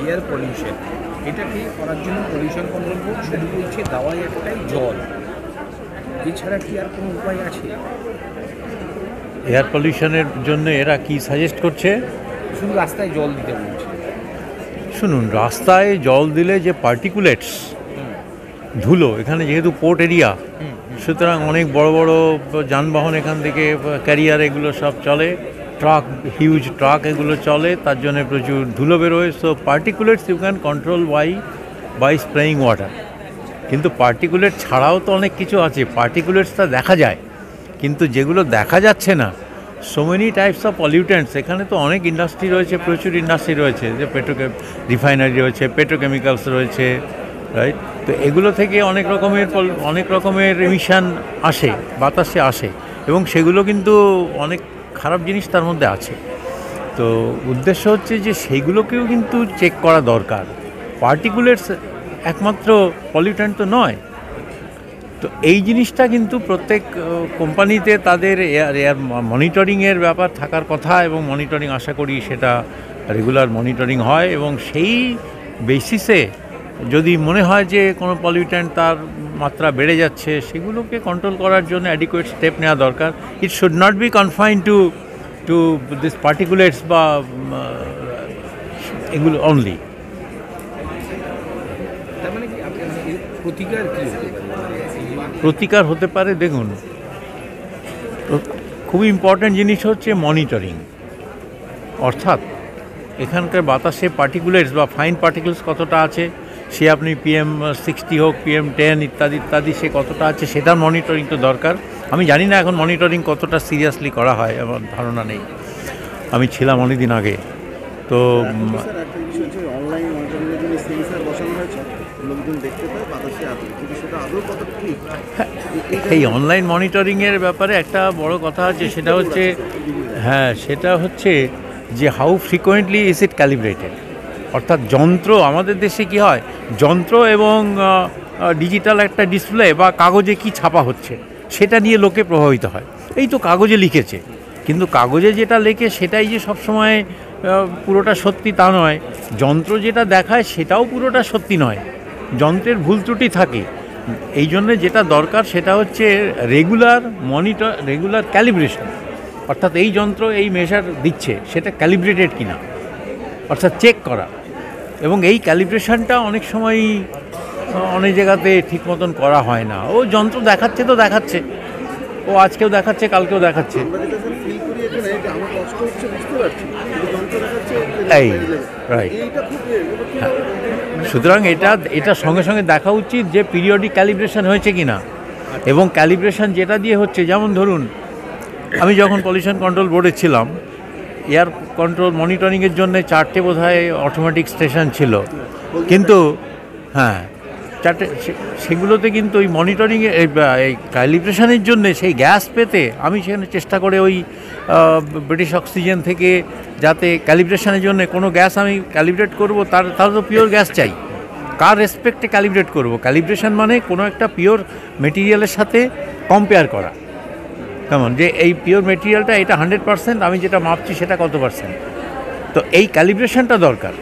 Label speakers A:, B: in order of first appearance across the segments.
A: Air pollution, এটাকে করার জন্য পলিউশন কন্ট্রোল বোর্ড শুরু করছে দাওয়াই একটাই জল, এছাড়া কি আর কোনো উপায় আছে?
B: এয়ার পলিউশনের জন্য এরা কি সাজেস্ট করছে?
A: শুধু রাস্তায় জল দিতে বলছে।
B: শুনুন, রাস্তায় জল দিলে যে পার্টিকুলেটস, ধুলো, এখানে যেহেতু পোর্ট এরিয়া, সুতরাং অনেক বড় বড় যানবাহন এখান থেকে, ক্যারিয়ার এগুলো সব চলে, ট্রাক, হিউজ ট্রাক এগুলো চলে, তার জন্য প্রচুর ধুলো বেরোয়। So particulates you can control by spraying water. কিন্তু পার্টিকুলেট ছাড়াও তো অনেক কিছু আছে। পার্টিকুলেটসটা দেখা যায়, কিন্তু যেগুলো দেখা যাচ্ছে না, so many types of pollutants. এখানে তো অনেক ইন্ডাস্ট্রি রয়েছে, প্রচুর ইন্ডাস্ট্রি রয়েছে, যে রিফাইনারি রয়েছে, পেট্রোকেমিক্যালস রয়েছে, রাইট? তো এগুলো থেকে অনেক রকমের এমিশন আসে, বাতাসে আসে, এবং সেগুলো কিন্তু অনেক খারাপ জিনিস তার মধ্যে আছে। তো উদ্দেশ্য হচ্ছে যে সেইগুলোকেও কিন্তু চেক করা দরকার। পার্টিকুলেটস একমাত্র পলিউট্যান্ট তো নয়। তো এই জিনিসটা কিন্তু প্রত্যেক কোম্পানিতে তাদের এয়ার মনিটরিংয়ের ব্যাপার থাকার কথা, এবং মনিটরিং আশা করি সেটা রেগুলার মনিটরিং হয়, এবং সেই বেসিসে যদি মনে হয় যে কোনো পলিউট্যান্ট তার মাত্রা বেড়ে যাচ্ছে, সেগুলোকে কন্ট্রোল করার জন্য অ্যাডিকুয়েট স্টেপ নেওয়া দরকার। It should not be confined to this particulates বা এগুলো অনলি।
A: তার মানে কি প্রতিকার কী হতে পারে?
B: প্রতিকার হতে পারে, দেখুন, খুবই ইম্পর্ট্যান্ট জিনিস হচ্ছে মনিটরিং। অর্থাৎ এখানকার বাতাসে পার্টিকুলেটস বা ফাইন পার্টিকুলেটস কতটা আছে, সে আপনি PM60 হোক, PM10 ইত্যাদি ইত্যাদি, সে কতটা আছে সেটার মনিটরিং তো দরকার। আমি জানি না এখন মনিটরিং কতটা সিরিয়াসলি করা হয়, আমার ধারণা নেই, আমি ছিলাম অনেক দিন আগে। তো এই অনলাইন মনিটরিংয়ের ব্যাপারে একটা বড় কথা আছে, সেটা হচ্ছে যে how frequently is it calibrated. অর্থাৎ যন্ত্র, আমাদের দেশে কি হয়, যন্ত্র এবং ডিজিটাল একটা ডিসপ্লে বা কাগজে কি ছাপা হচ্ছে সেটা নিয়ে লোকে প্রভাবিত হয়। এই তো কাগজে লিখেছে, কিন্তু কাগজে যেটা লেখে সেটাই যে সবসময় পুরোটা সত্যি তা নয়। যন্ত্র যেটা দেখায় সেটাও পুরোটা সত্যি নয়, যন্ত্রের ভুল ত্রুটি থাকে। এই জন্যে যেটা দরকার সেটা হচ্ছে রেগুলার ক্যালিব্রেশন। অর্থাৎ এই যন্ত্র এই মেজার দিচ্ছে, সেটা ক্যালিব্রেটেড কিনা, অর্থাৎ চেক করা। এবং এই ক্যালিব্রেশনটা অনেক সময় অনেক জায়গাতে ঠিক মতন করা হয় না। ও যন্ত্র দেখাচ্ছে তো দেখাচ্ছে, ও আজকেও দেখাচ্ছে, কালকেও দেখাচ্ছে। এই রাইট। সুতরাং এটা সঙ্গে সঙ্গে দেখা উচিত যে পিরিয়ডিক ক্যালিব্রেশন হয়েছে কিনা, এবং ক্যালিব্রেশন যেটা দিয়ে হচ্ছে, যেমন ধরুন আমি যখন পলিউশন কন্ট্রোল বোর্ডে ছিলাম, এয়ার কন্ট্রোল মনিটরিংয়ের জন্য 4টে বোধহয় অটোমেটিক স্টেশন ছিল, কিন্তু হ্যাঁ 4টে, সেগুলোতে কিন্তু ওই মনিটরিংয়ে এই ক্যালিব্রেশনের জন্যে সেই গ্যাস পেতে আমি সেখানে চেষ্টা করে ওই ব্রিটিশ অক্সিজেন থেকে যাতে ক্যালিব্রেশনের জন্য কোনো গ্যাস আমি ক্যালিব্রেট করবো, তার তো পিওর গ্যাস চাই। কার রেসপেক্টে ক্যালিব্রেট করব? ক্যালিব্রেশন মানে কোনো একটা পিওর মেটেরিয়ালের সাথে কম্পেয়ার করা। কেমন যে এই পিওর মেটেরিয়ালটা এটা 100%, আমি যেটা মাপছি সেটা কত পার্সেন্ট। তো এই ক্যালিব্রেশনটা দরকার,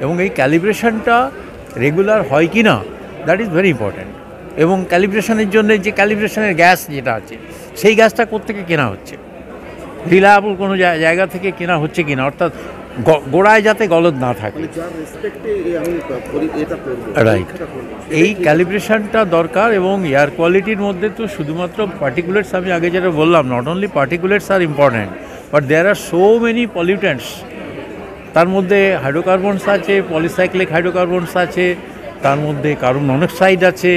B: এবং এই ক্যালিব্রেশনটা রেগুলার হয় কি না, দ্যাট ইজ ভেরি ইম্পর্ট্যান্ট। এবং ক্যালিব্রেশনের জন্য যে ক্যালিব্রেশনের গ্যাস যেটা আছে, সেই গ্যাসটা কোত্থেকে কেনা হচ্ছে, রিলায়েবল কোনো জায়গা থেকে কেনা হচ্ছে কিনা, অর্থাৎ গোড়ায় যাতে গলদ না থাকে। রাইট, এই ক্যালিব্রেশনটা দরকার। এবং এয়ার কোয়ালিটির মধ্যে তো শুধুমাত্র পার্টিকুলেটস, আমি আগে যেটা বললাম, not only particulates are important, but there are so many pollutants. তার মধ্যে হাইড্রোকার্বনস আছে, পলিসাইক্লিক হাইড্রোকার্বনস আছে, তার মধ্যে কার্বন মনোক্সাইড আছে,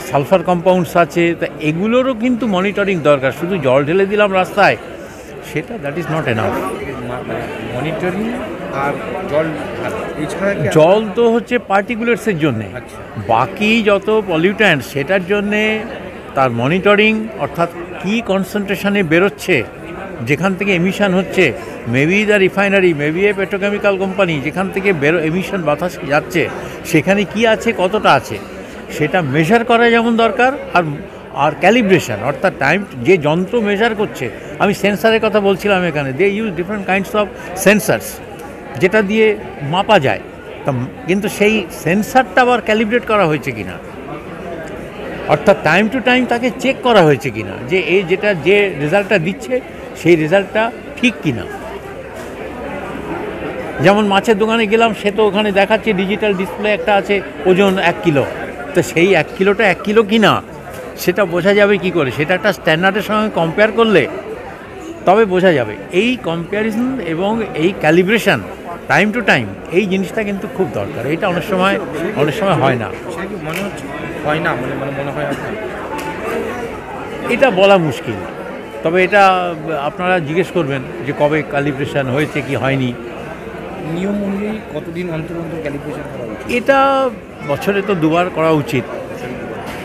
B: সালফার কম্পাউন্ডস আছে। তা এগুলোরও কিন্তু মনিটরিং দরকার। শুধু জল ঢেলে দিলাম রাস্তায়, সেটা that is not enough.
A: Monitoring আর জল,
B: জল তো হচ্ছে পার্টিকুলেটসের জন্যে, বাকি যত পলিউট্যান্ট সেটার জন্যে তার মনিটরিং, অর্থাৎ কী কনসেন্ট্রেশনে বেরোচ্ছে, যেখান থেকে এমিশন হচ্ছে, maybe the refinery, maybe A petrochemical company, যেখান থেকে এমিশন বাতাস যাচ্ছে সেখানে কি আছে, কতটা আছে, সেটা মেজার করা যেমন দরকার। আর ক্যালিব্রেশন, অর্থাৎ টাইম, যে যন্ত্র মেজার করছে, আমি সেন্সারের কথা বলছিলাম এখানে, they use different kinds of sensors. যেটা দিয়ে মাপা যায়, তা কিন্তু সেই সেন্সারটা আবার ক্যালিব্রেট করা হয়েছে কিনা, অর্থাৎ টাইম টু টাইম তাকে চেক করা হয়েছে কিনা যে এই যে রেজাল্টটা দিচ্ছে সেই রেজাল্টটা ঠিক কিনা। যেমন মাছের দোকানে গেলাম, সে তো ওখানে দেখাচ্ছে ডিজিটাল ডিসপ্লে একটা আছে, ওজন 1 কিলো, তো সেই 1 কিলোটা 1 কিলো কিনা সেটা বোঝা যাবে কি করে? সেটা একটা স্ট্যান্ডার্ডের সঙ্গে কম্পেয়ার করলে তবে বোঝা যাবে। এই কম্প্যারিজন এবং এই ক্যালিব্রেশন টাইম টু টাইম, এই জিনিসটা কিন্তু খুব দরকার। এটা অনেক সময় হয় না।
A: সেটা কি মনে হচ্ছে হয় না, মনে হয় আপনার?
B: এটা বলা মুশকিল, তবে এটা আপনারা জিজ্ঞেস করবেন যে কবে ক্যালিব্রেশন হয়েছে কি হয়নি।
A: নিয়ম অনুযায়ী কতদিন অন্তর অন্তর ক্যালিব্রেশন করা উচিত?
B: এটা বছরে তো 2 বার করা উচিত,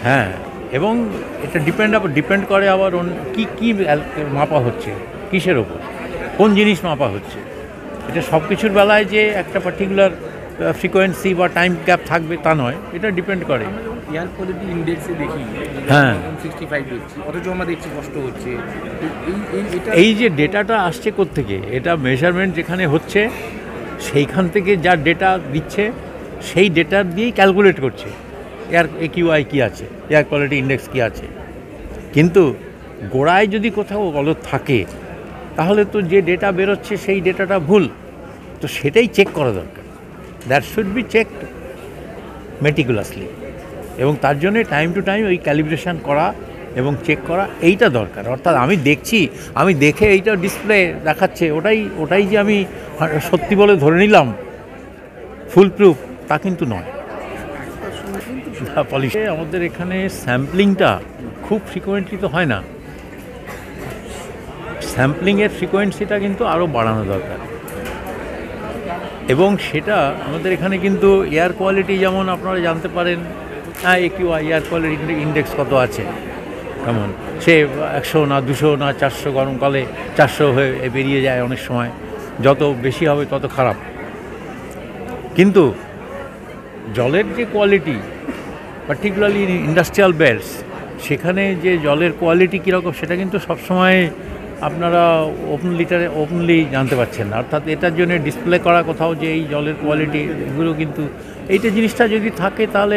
B: হ্যাঁ। এবং এটা ডিপেন্ড করে আবার কি মাপা হচ্ছে, কিসের ওপর, কোন জিনিস মাপা হচ্ছে। এটা সব কিছুর বেলায় যে একটা পার্টিকুলার ফ্রিকোয়েন্সি বা টাইম গ্যাপ থাকবে তা নয়, এটা ডিপেন্ড করে।
A: এয়ার কোয়ালিটি ইন্ডেক্সে দেখি
B: হ্যাঁ
A: 65 দেখছি, অথচ আমরা দেখছি কষ্ট হচ্ছে।
B: এই যে ডেটাটা আসছে কোত্থেকে, এটা মেজারমেন্ট যেখানে হচ্ছে সেইখান থেকে যা ডেটা দিচ্ছে সেই ডেটা দিয়েই ক্যালকুলেট করছে এয়ার AQI কী আছে, এয়ার কোয়ালিটি ইন্ডেক্স কী আছে। কিন্তু গোড়ায় যদি কোথাও গলত থাকে তাহলে তো যে ডেটা বেরোচ্ছে সেই ডেটাটা ভুল, তো সেটাই চেক করা দরকার। That should be checked meticulously, এবং তার জন্যে টাইম টু টাইম ওই ক্যালিব্রেশন করা এবং চেক করা এইটা দরকার। অর্থাৎ আমি দেখে এইটা ডিসপ্লে দেখাচ্ছে ওটাই যে আমি সত্যি বলে ধরে নিলাম ফুল প্রুফ, তা কিন্তু নয়। পলিশে আমাদের এখানে স্যাম্পলিংটা খুব ফ্রিকোয়েন্টলি তো হয় না, স্যাম্পলিংয়ের ফ্রিকোয়েন্সিটা কিন্তু আরও বাড়ানো দরকার। এবং সেটা আমাদের এখানে কিন্তু এয়ার কোয়ালিটি, যেমন আপনারা জানতে পারেন AQI এয়ার কোয়ালিটি ইন্ডেক্স কত আছে, কেমন সে 100 না 200 না 400, গরমকালে 400 হয়ে বেরিয়ে যায় অনেক সময়, যত বেশি হবে তত খারাপ। কিন্তু জলের যে কোয়ালিটি, পার্টিকুলারলি ইন্ডাস্ট্রিয়াল বেডস, সেখানে যে জলের কোয়ালিটি কীরকম সেটা কিন্তু সবসময় আপনারা ওপেনলি জানতে পারছেন না। অর্থাৎ এটার জন্য ডিসপ্লে করা কোথাও যে এই জলের কোয়ালিটি, এগুলো কিন্তু এইটা জিনিসটা যদি থাকে তাহলে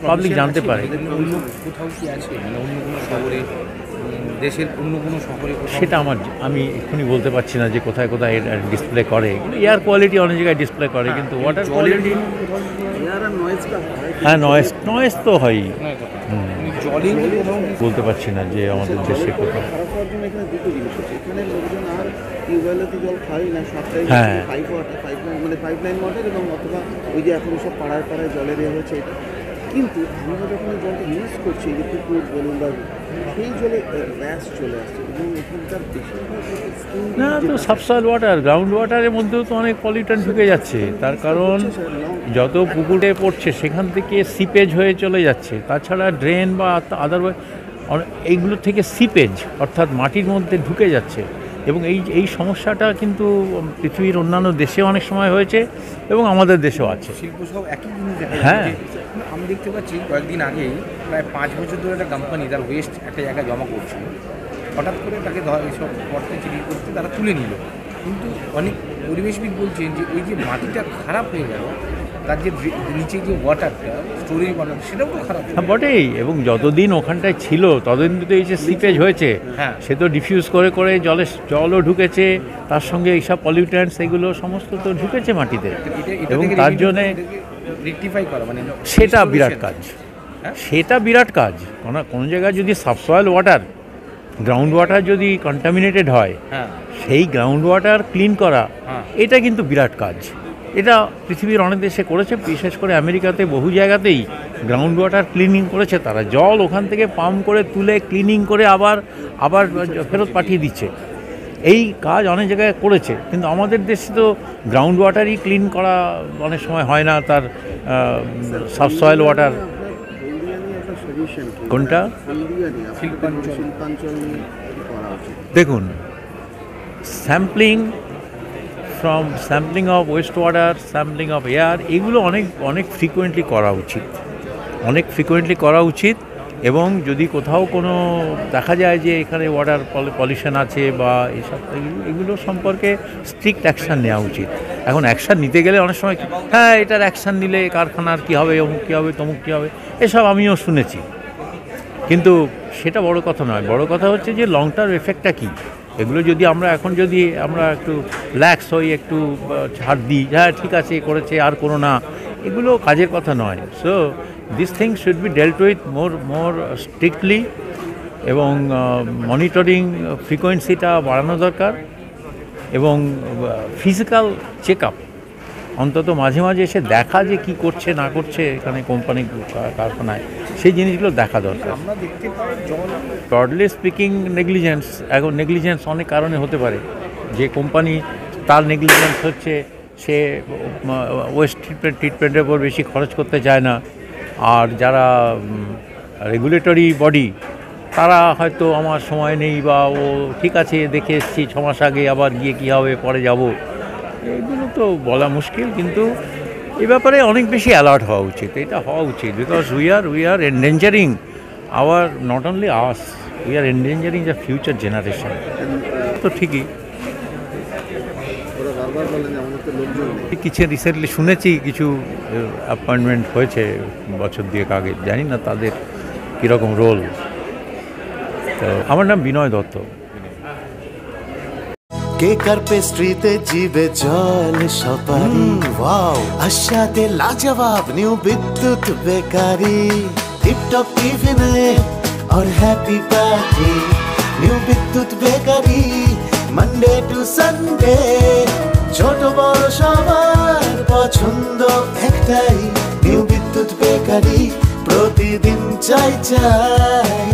B: পাবলিক জানতে পারে।
A: অন্য কোথাও কি আছে, মানে অন্য কোনো শহরে, দেশের অন্য কোনো শহরে?
B: সেটা আমি এক্ষুনি বলতে পারছি না যে কোথায় ডিসপ্লে করে। এয়ার কোয়ালিটি অনেক জায়গায় ডিসপ্লে করে, কিন্তু ওয়াটার কোয়ালিটি, হ্যাঁ নয়েজ তো হয়ই। বলতে পারছি না যে আমাদের দেশে কোথাও। হ্যাঁ
C: পাইপলাইন মডেল এবং অথবা ওই যে এখন সব পাড়ায় জলের হয়েছে এটা, কিন্তু আমরা যখন জলটা ইউজ করছি, যে পুকুর বলুন বা সেই জলে র্যাশ চলে আসছে এবং এখানকার বেশিরভাগ
B: না, তো সাবসয়েল ওয়াটার, গ্রাউন্ড ওয়াটারের মধ্যেও তো অনেক পলিউশন ঢুকে যাচ্ছে। তার কারণ যত পুকুরে পড়ছে সেখান থেকে সিপেজ হয়ে চলে যাচ্ছে। তাছাড়া ড্রেন বা আদারওয়াইজ এইগুলো থেকে সিপেজ, অর্থাৎ মাটির মধ্যে ঢুকে যাচ্ছে। এবং এই সমস্যাটা কিন্তু পৃথিবীর অন্যান্য দেশে অনেক সময় হয়েছে এবং আমাদের দেশেও আছে।
A: শিল্প সব একই জিনিস দেখা
B: হ্যাঁ,
A: আমি দেখতে পাচ্ছি কয়েকদিন আগেই প্রায় 5 বছর ধরে একটা কোম্পানি তার ওয়েস্ট একটা জায়গায় জমা করছিল, হঠাৎ করে তাকে এইসব করতে চিঠি করতে তারা তুলে নিল। কিন্তু অনেক পরিবেশবিদ বলছেন যে ওই যে মাটিটা খারাপ হয়ে গেল, তার যে নিচে যে ওয়াটারটা স্টোরেজ ওয়াটার, সেটাও তো খারাপ।
B: হ্যাঁ বটেই, এবং যতদিন ওখানটায় ছিল ততদিন তো এই যে সিপেজ হয়েছে,
A: হ্যাঁ,
B: সে তো ডিফিউজ করে জলও ঢুকেছে, তার সঙ্গে এইসব পলিউট্যান্টস এগুলো সমস্ত তো ঢুকেছে মাটিতে, এবং তার জন্যে
A: রেকটিফাই করা মানে
B: সেটা বিরাট কাজ। সেটা বিরাট কাজ। কোনো জায়গায় যদি সাবসয়েল ওয়াটার, গ্রাউন্ড ওয়াটার যদি কন্টামিনেটেড হয়,
A: হ্যাঁ,
B: সেই গ্রাউন্ড ওয়াটার ক্লিন করা,
A: হ্যাঁ,
B: এটা কিন্তু বিরাট কাজ। এটা পৃথিবীর অনেক দেশে করেছে, বিশেষ করে আমেরিকাতে বহু জায়গাতেই গ্রাউন্ড ওয়াটার ক্লিনিং করেছে তারা। জল ওখান থেকে পাম্প করে তুলে ক্লিনিং করে আবার ফেরত পাঠিয়ে দিচ্ছে। এই কাজ অনেক জায়গায় করেছে, কিন্তু আমাদের দেশে তো গ্রাউন্ড ওয়াটারই ক্লিন করা অনেক সময় হয় না, তার সাবসয়েল ওয়াটার। কোনটা? দেখুন, sampling of West water, sampling of air, এগুলো অনেক ফ্রিকোয়েন্টলি করা উচিত, এবং যদি কোথাও কোনো দেখা যায় যে এখানে ওয়াটার পলিউশন আছে বা এসব এগুলো সম্পর্কে স্ট্রিক্ট অ্যাকশান নেওয়া উচিত। এখন অ্যাকশান নিতে গেলে অনেক সময় হ্যাঁ এটার অ্যাকশান নিলে কারখানার কী হবে, অমুক কী হবে, তমুক কী হবে, এসব আমিও শুনেছি, কিন্তু সেটা বড় কথা নয়। বড় কথা হচ্ছে যে লং টার্ম এফেক্টটা কী। এগুলো যদি আমরা এখন একটু রিল্যাক্স হই, একটু ছাড় দিই, হ্যাঁ ঠিক আছে করেছে আর কোনো না, এগুলো কাজের কথা নয়। So this thing should be ডেল্ট with more strictly, এবং মনিটরিং ফ্রিকোয়েন্সিটা বাড়ানো দরকার, এবং ফিজিক্যাল চেক আপ অন্তত মাঝে মাঝে এসে দেখা যে কি করছে না করছে এখানে কোম্পানি কারখানায়, সেই জিনিসগুলো দেখা দরকার।
A: আমরা দেখতে পাই জল
B: ব্রডলি স্পিকিং নেগলিজেন্স, এখন নেগলিজেন্স অনেক কারণে হতে পারে। যে কোম্পানি তার নেগলিজেন্স হচ্ছে সে ওয়েস্ট ট্রিটমেন্টের উপর বেশি খরচ করতে চায় না, আর যারা রেগুলেটরি বডি তারা হয়তো আমার সময় নেই, বা ও ঠিক আছে দেখে এসেছি 6 মাস আগে, আবার গিয়ে কী হবে পরে যাব, এগুলো তো বলা মুশকিল। কিন্তু এ ব্যাপারে অনেক বেশি অ্যালার্ট হওয়া উচিত, এটা হওয়া উচিত, because we are endangering our not only ours, we are endangering the future generation. তো ঠিকই
C: ওরা বারবার বলেন যে আমাদের তো লোকজন নেই।
B: কিছু রিসেন্টলি শুনেছি কিছু অ্যাপয়েন্টমেন্ট হয়েছে বছর 2 আগে, জানি না তাদের কীরকম রোল। তো আমার নাম বিনয় দত্ত।
D: কেক আর পেস্ট্রিতে জিবে জল সপারি, ওয়াও আশাতে লাজবাব নিউ বিদ্যুৎ বেকারি, টিপটপ টিফিনে और हैप्पी पार्टी নিউ বিদ্যুৎ বেকারি, মানডে টু সানডে ছোট বড় সবার পছন্দ একটাই, নিউ বিদ্যুৎ বেকারি প্রতিদিন চাই চাই